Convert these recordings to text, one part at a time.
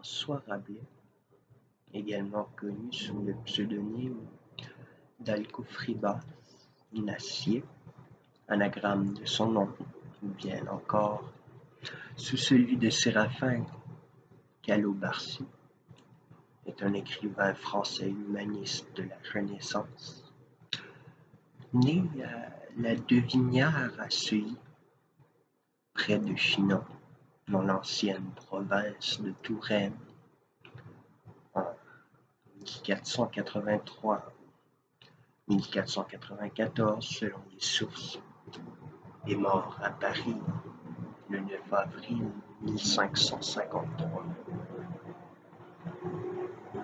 François Rabelais, également connu sous le pseudonyme d'Alcofribas Nassier, anagramme de son nom, ou bien encore sous celui de Séraphin Calobarcy, est un écrivain français humaniste de la Renaissance. Né à la Devinière à Seuilly, près de Chinon, dans l'ancienne province de Touraine, en 1483-1494 selon les sources, est mort à Paris le 9 avril 1553.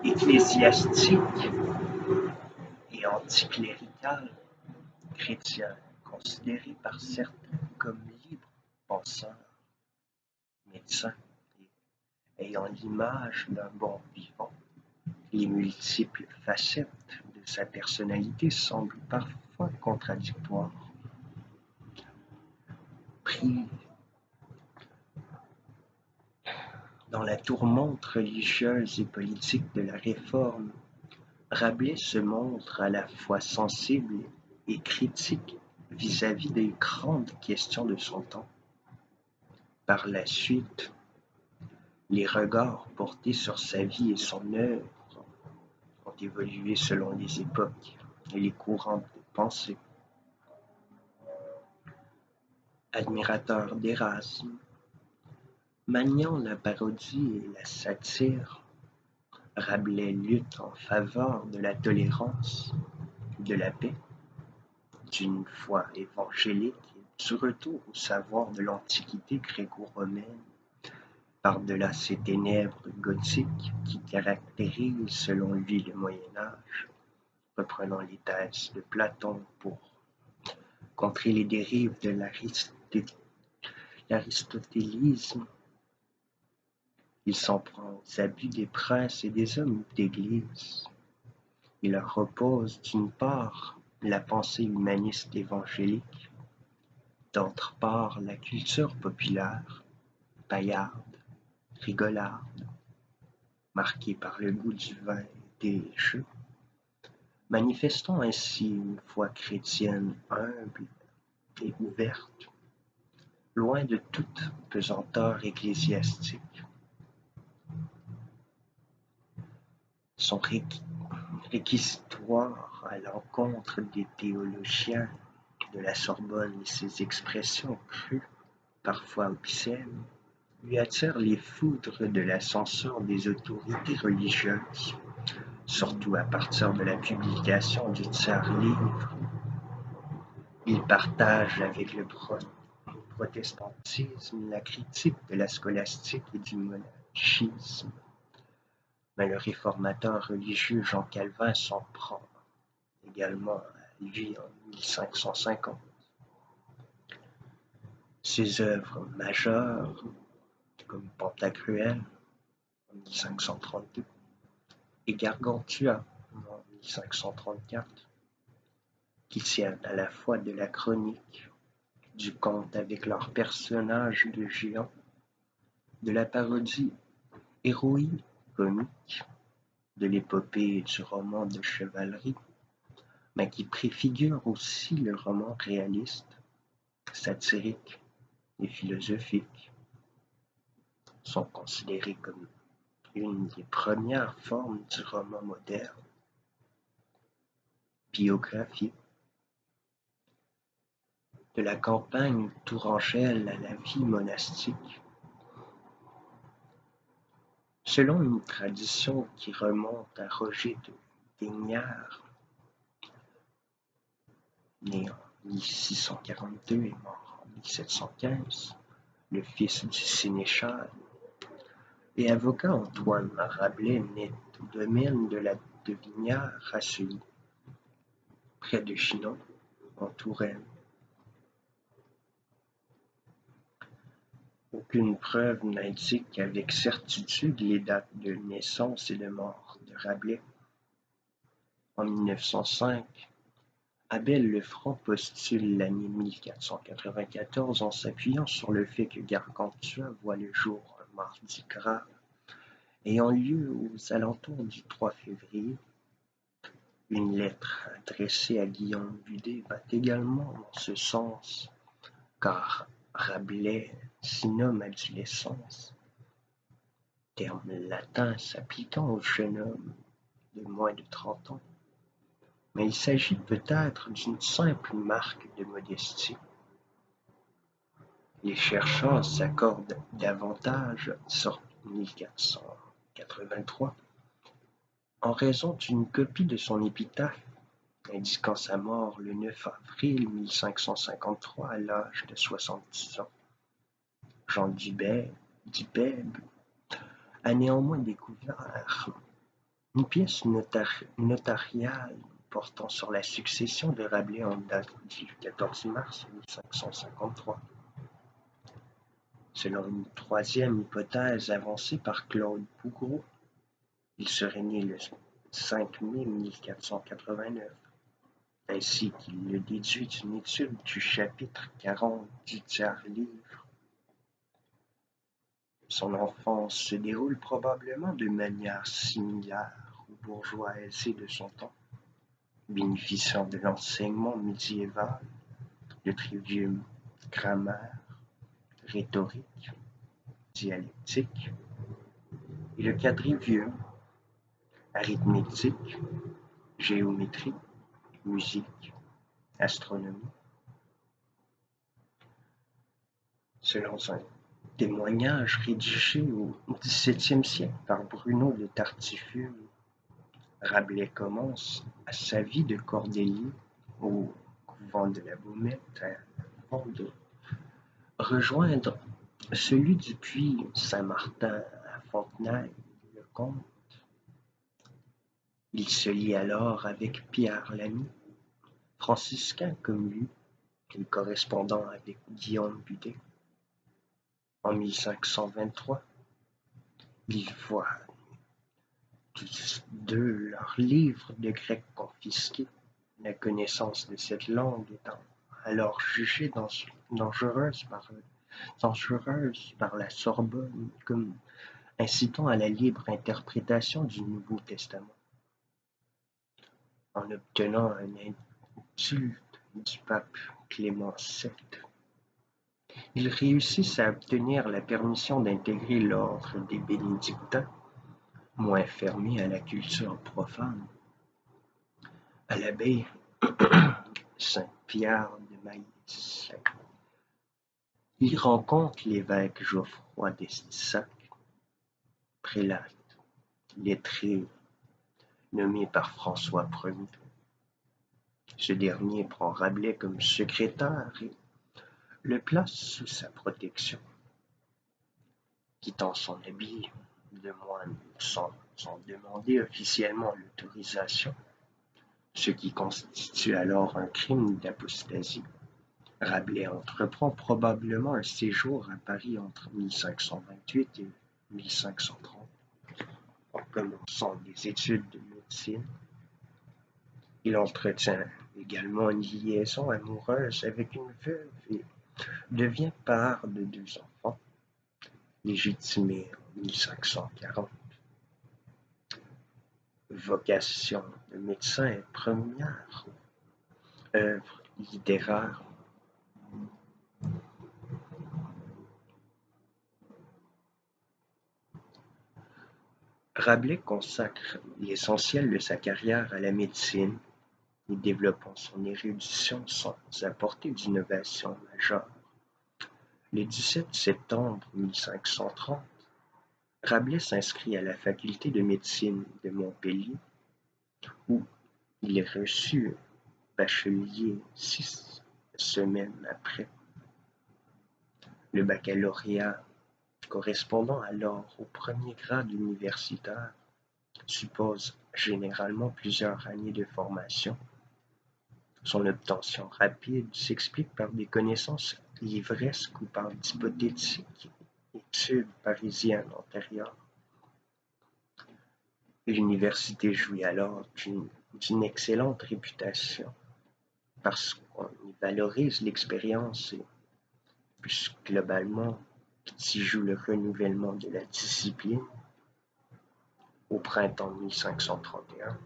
Ecclésiastique et anticlérical, chrétien, considéré par certains comme libre penseur, médecin et ayant l'image d'un bon vivant, les multiples facettes de sa personnalité semblent parfois contradictoires. Pris dans la tourmente religieuse et politique de la Réforme, Rabelais se montre à la fois sensible et critique vis-à-vis des grandes questions de son temps. Par la suite, les regards portés sur sa vie et son œuvre ont évolué selon les époques et les courants de pensée. Admirateur d'Érasme, maniant la parodie et la satire, Rabelais lutte en faveur de la tolérance, de la paix, d'une foi évangélique et du retour au savoir de l'Antiquité gréco-romaine, par-delà ces ténèbres gothiques qui caractérisent selon lui le Moyen-Âge, reprenant les thèses de Platon pour contrer les dérives de l'aristotélisme. Il s'en prend aux abus des princes et des hommes d'Église. Il leur oppose d'une part la pensée humaniste évangélique, d'autre part la culture populaire, paillarde, rigolarde, marquée par le goût du vin et des jeux, manifestant ainsi une foi chrétienne humble et ouverte, loin de toute pesanteur ecclésiastique. Son réquisitoire à l'encontre des théologiens de la Sorbonne et ses expressions crues, parfois obscènes, lui attire les foudres de la censure des autorités religieuses, surtout à partir de la publication du tiers-livre. Il partage avec le protestantisme la critique de la scolastique et du monachisme, mais le réformateur religieux Jean Calvin s'en prend également à lui en 1550. Ses œuvres majeures, comme Pantagruel en 1532 et Gargantua en 1534, qui tiennent à la fois de la chronique, du conte avec leurs personnages de géants, de la parodie héroïque comique, de l'épopée et du roman de chevalerie, mais qui préfigure aussi le roman réaliste, satirique et philosophique, sont considérés comme une des premières formes du roman moderne. Biographie. De la campagne tourangelle à la vie monastique. Selon une tradition qui remonte à Roger de Vignères, né en 1642 et mort en 1715, le fils du sénéchal, et avocat Antoine Rabelais naît au domaine de la Devinière à Seuilly, près de Chinon, en Touraine. Aucune preuve n'indique avec certitude les dates de naissance et de mort de Rabelais. En 1905, Abel Lefranc postule l'année 1494 en s'appuyant sur le fait que Gargantua voit le jour un mardi gras ayant lieu aux alentours du 3 février. Une lettre adressée à Guillaume Budet va également dans ce sens, car Rabelais s'y nomme adolescence, terme latin s'appliquant au jeune homme de moins de 30 ans, mais il s'agit peut-être d'une simple marque de modestie. Les chercheurs s'accordent davantage sur 1483 en raison d'une copie de son épitaphe indiquant sa mort le 9 avril 1553 à l'âge de 70 ans. Jean d'Ibèbe a néanmoins découvert une pièce notariale portant sur la succession de Rabelais en date du 14 mars 1553. Selon une troisième hypothèse avancée par Claude Bougreau, il serait né le 5 mai 1489, ainsi qu'il le déduit d'une étude du chapitre 40 du tiers-livre. Son enfance se déroule probablement de manière similaire aux bourgeois aisés de son temps, bénéficiant de l'enseignement médiéval, de trivium grammaire, rhétorique, dialectique, et le quadrivium arithmétique, géométrie, musique, astronomie. Selon un témoignage rédigé au XVIIe siècle par Bruno de Tartuffe, Rabelais commence sa vie de cordelier au couvent de la Baumette avant de rejoindre celui du puits Saint-Martin à Fontenay-le-Comte. Il se lie alors avec Pierre Lamy, franciscain comme lui, et correspondant avec Guillaume Budet. En 1523, ils voient de leurs livres de grec confisqués, la connaissance de cette langue étant alors jugée dangereuse par la Sorbonne comme incitant à la libre interprétation du Nouveau Testament. En obtenant un insulte du pape Clément VII, ils réussissent à obtenir la permission d'intégrer l'ordre des bénédictins, moins fermé à la culture profane. À l'abbaye Saint-Pierre de Maïs, il rencontre l'évêque Geoffroy d'Estissac, prélat lettré nommé par François Ier. Ce dernier prend Rabelais comme secrétaire et le place sous sa protection. Quittant son habit de moine sans demander officiellement l'autorisation, ce qui constitue alors un crime d'apostasie, Rabelais entreprend probablement un séjour à Paris entre 1528 et 1530, en commençant des études de médecine. Il entretient également une liaison amoureuse avec une veuve et devient père de 2 enfants, légitimés en 1540. Vocation de médecin et première œuvre littéraire. Rabelais consacre l'essentiel de sa carrière à la médecine et développant son érudition sans apporter d'innovation majeure. Le 17 septembre 1530, Rabelais s'inscrit à la faculté de médecine de Montpellier, où il est reçu bachelier 6 semaines après. Le baccalauréat, correspondant alors au premier grade universitaire, suppose généralement plusieurs années de formation. Son obtention rapide s'explique par des connaissances livresques ou par d'hypothétiques études parisiennes antérieures. L'université jouit alors d'une excellente réputation parce qu'on y valorise l'expérience et plus globalement s'y joue le renouvellement de la discipline. Au printemps 1531,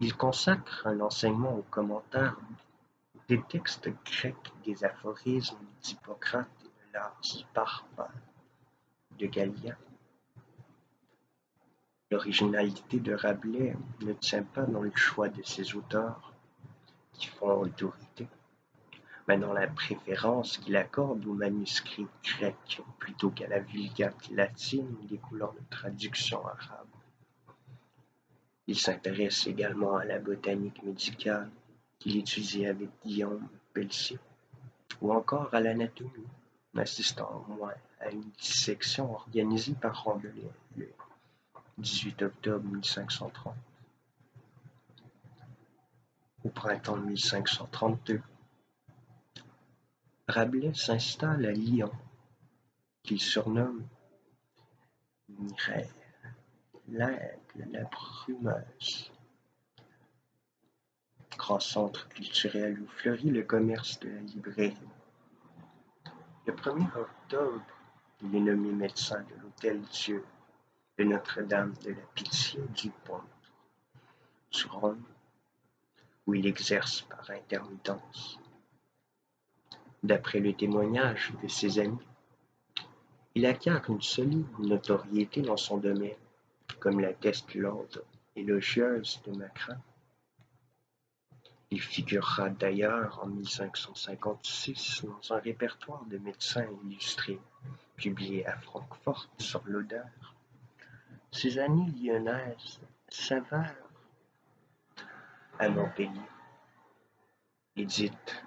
il consacre un enseignement aux commentaires des textes grecs, des aphorismes d'Hippocrate et de l'Ars parva de Gallia. L'originalité de Rabelais ne tient pas dans le choix de ses auteurs qui font autorité, mais dans la préférence qu'il accorde aux manuscrits grecs plutôt qu'à la Vulgate latine découlant de traductions arabes. Il s'intéresse également à la botanique médicale qu'il étudie avec Guillaume Pelletier, ou encore à l'anatomie, assistant au moins à une dissection organisée par Rabelais le 18 octobre 1530. Au printemps 1532, Rabelais s'installe à Lyon, qu'il surnomme Mireille, l'Aigle, la Brumeuse, grand centre culturel où fleurit le commerce de la librairie. Le 1er octobre, il est nommé médecin de l'Hôtel-Dieu de Notre-Dame de la Pitié du Pont, sur Rome, où il exerce par intermittence. D'après le témoignage de ses amis, il acquiert une solide notoriété dans son domaine, comme l'atteste l'ordre élogieuse de Macron. Il figurera d'ailleurs en 1556 dans un répertoire de médecins illustrés, publié à Francfort sur l'Oder. Ses années lyonnaises s'avèrent à Montpellier. Édite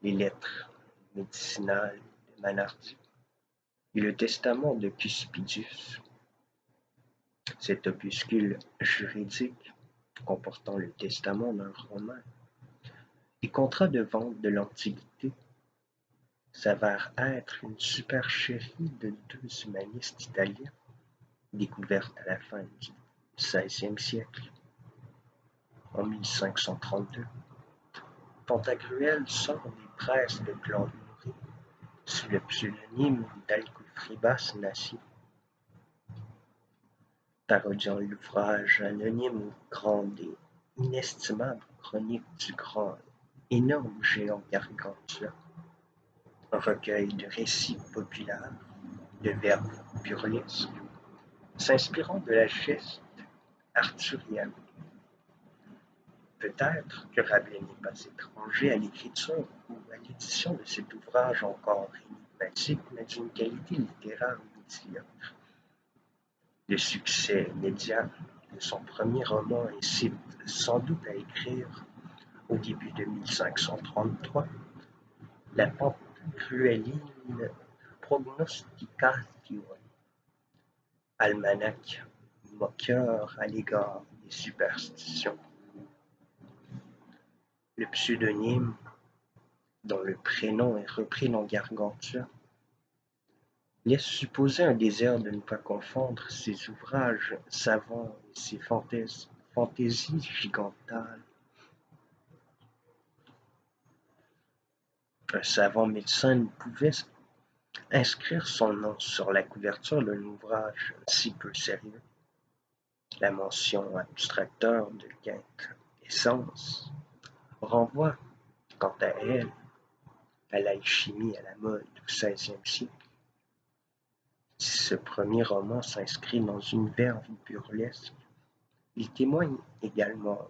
les lettres médicinales de Manardi et le testament de Cuspidus. Cet opuscule juridique, comportant le testament d'un romain et contrat de vente de l'Antiquité, s'avère être une supercherie de deux humanistes italiens, découverte à la fin du XVIe siècle. En 1532, Pantagruel sort des presses de Claude Mouret sous le pseudonyme d'Alcofribas Nassi, parodiant l'ouvrage anonyme aux grandes et inestimables chroniques du grand énorme géant Gargantua, un recueil de récits populaires, de verbes burlesques, s'inspirant de la geste arthurienne. Peut-être que Rabelais n'est pas étranger à l'écriture ou à l'édition de cet ouvrage encore énigmatique, mais d'une qualité littéraire médiocre. Le succès immédiat de son premier roman incite sans doute à écrire, au début de 1533, la Pantagrueline Prognosticatio, almanach moqueur à l'égard des superstitions. Le pseudonyme, dont le prénom est repris dans Gargantua, laisse supposer un désir de ne pas confondre ses ouvrages savants et ses fantaisies gigantales. Un savant médecin ne pouvait inscrire son nom sur la couverture d'un ouvrage si peu sérieux. La mention abstracteur de quintessence renvoie, quant à elle, à l'alchimie à la mode du XVIe siècle. Si ce premier roman s'inscrit dans une verve burlesque, il témoigne également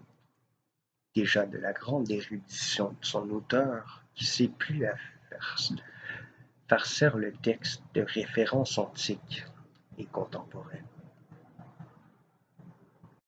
déjà de la grande érudition de son auteur qui s'est plu à farcir le texte de références antiques et contemporaines.